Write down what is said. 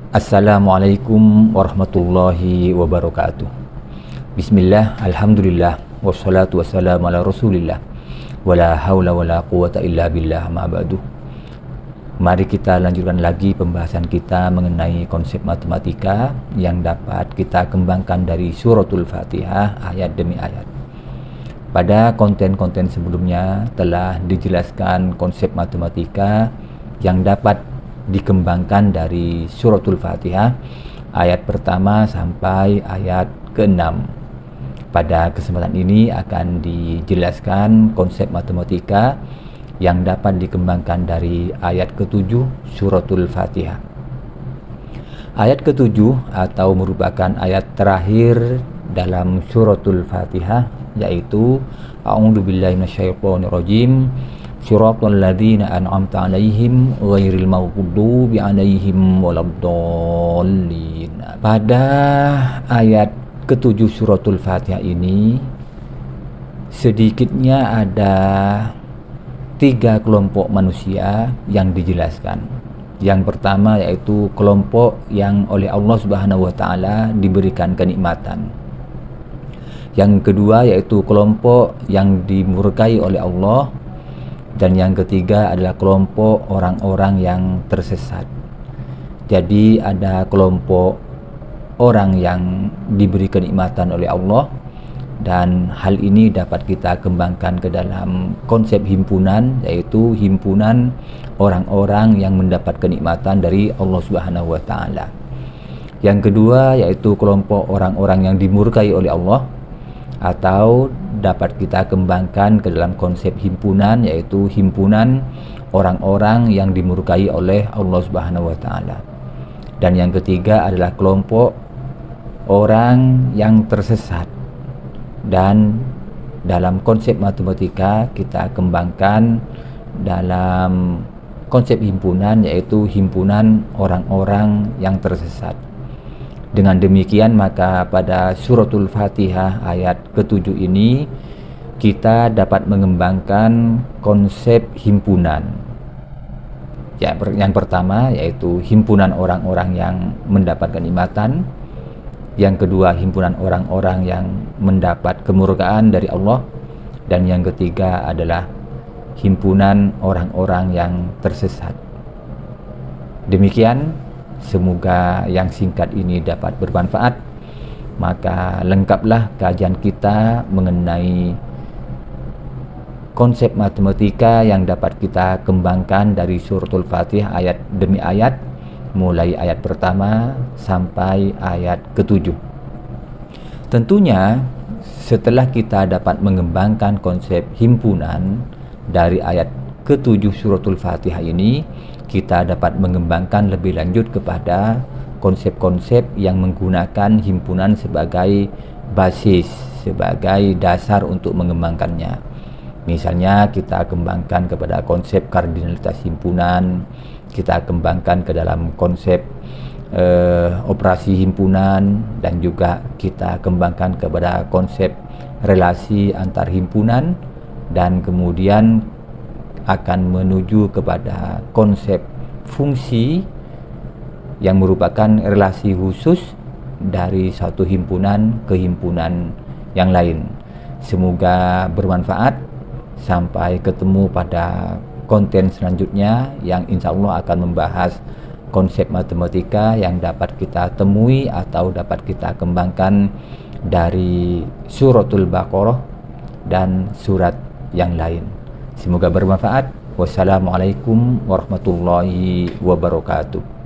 Assalamualaikum warahmatullahi wabarakatuh. Bismillah, alhamdulillah, wassalatu wassalamu ala rasulillah, wala hawla wala quwata illa billah, ma ba'du. Mari kita lanjutkan lagi pembahasan kita mengenai konsep matematika yang dapat kita kembangkan dari suratul Fatihah ayat demi ayat. Pada konten-konten sebelumnya telah dijelaskan konsep matematika yang dapat dikembangkan dari suratul Fatihah ayat pertama sampai ayat ke-6. Pada kesempatan ini akan dijelaskan konsep matematika yang dapat dikembangkan dari ayat ke-7 suratul Fatihah. Ayat ke-7 atau merupakan ayat terakhir dalam suratul Fatihah, yaitu A'udzubillahi minasyaitonirrajim, Shiratal ladzina an'amta 'alaihim ghairil maghdubi 'alaihim waladdallin. Pada ayat ke-7 suratul Fatihah ini sedikitnya ada 3 kelompok manusia yang dijelaskan. Yang pertama yaitu kelompok yang oleh Allah Subhanahu wa taala diberikan kenikmatan. Yang kedua yaitu kelompok yang dimurkai oleh Allah. Dan yang ketiga adalah kelompok orang-orang yang tersesat. Jadi ada kelompok orang yang diberi kenikmatan oleh Allah, dan hal ini dapat kita kembangkan ke dalam konsep himpunan, yaitu himpunan orang-orang yang mendapat kenikmatan dari Allah Subhanahu wa taala. Yang kedua yaitu kelompok orang-orang yang dimurkai oleh Allah, atau dapat kita kembangkan ke dalam konsep himpunan, yaitu himpunan orang-orang yang dimurkai oleh Allah Subhanahu wa taala. Dan yang ketiga adalah kelompok orang yang tersesat. Dan dalam konsep matematika kita kembangkan dalam konsep himpunan, yaitu himpunan orang-orang yang tersesat. Dengan demikian maka pada suratul Fatihah ayat ke-7 ini kita dapat mengembangkan konsep himpunan. Yang pertama yaitu himpunan orang-orang yang mendapat kenikmatan. Yang kedua himpunan orang-orang yang mendapat kemurkaan dari Allah. Dan yang ketiga adalah himpunan orang-orang yang tersesat. Demikian, semoga yang singkat ini dapat bermanfaat. Maka lengkaplah kajian kita mengenai konsep matematika yang dapat kita kembangkan dari suratul Fatihah ayat demi ayat, mulai ayat pertama sampai ayat ke-7. Tentunya setelah kita dapat mengembangkan konsep himpunan dari ayat ke-7 suratul Fatihah ini, kita dapat mengembangkan lebih lanjut kepada konsep-konsep yang menggunakan himpunan sebagai basis, sebagai dasar untuk mengembangkannya. Misalnya kita kembangkan kepada konsep kardinalitas himpunan, kita kembangkan ke dalam konsep operasi himpunan, dan juga kita kembangkan kepada konsep relasi antar himpunan, dan kemudian akan menuju kepada konsep fungsi yang merupakan relasi khusus dari satu himpunan ke himpunan yang lain. Semoga bermanfaat. Sampai ketemu pada konten selanjutnya yang insya Allah akan membahas konsep matematika yang dapat kita temui atau dapat kita kembangkan dari suratul Baqarah dan surat yang lain. Semoga bermanfaat. Wassalamualaikum warahmatullahi wabarakatuh.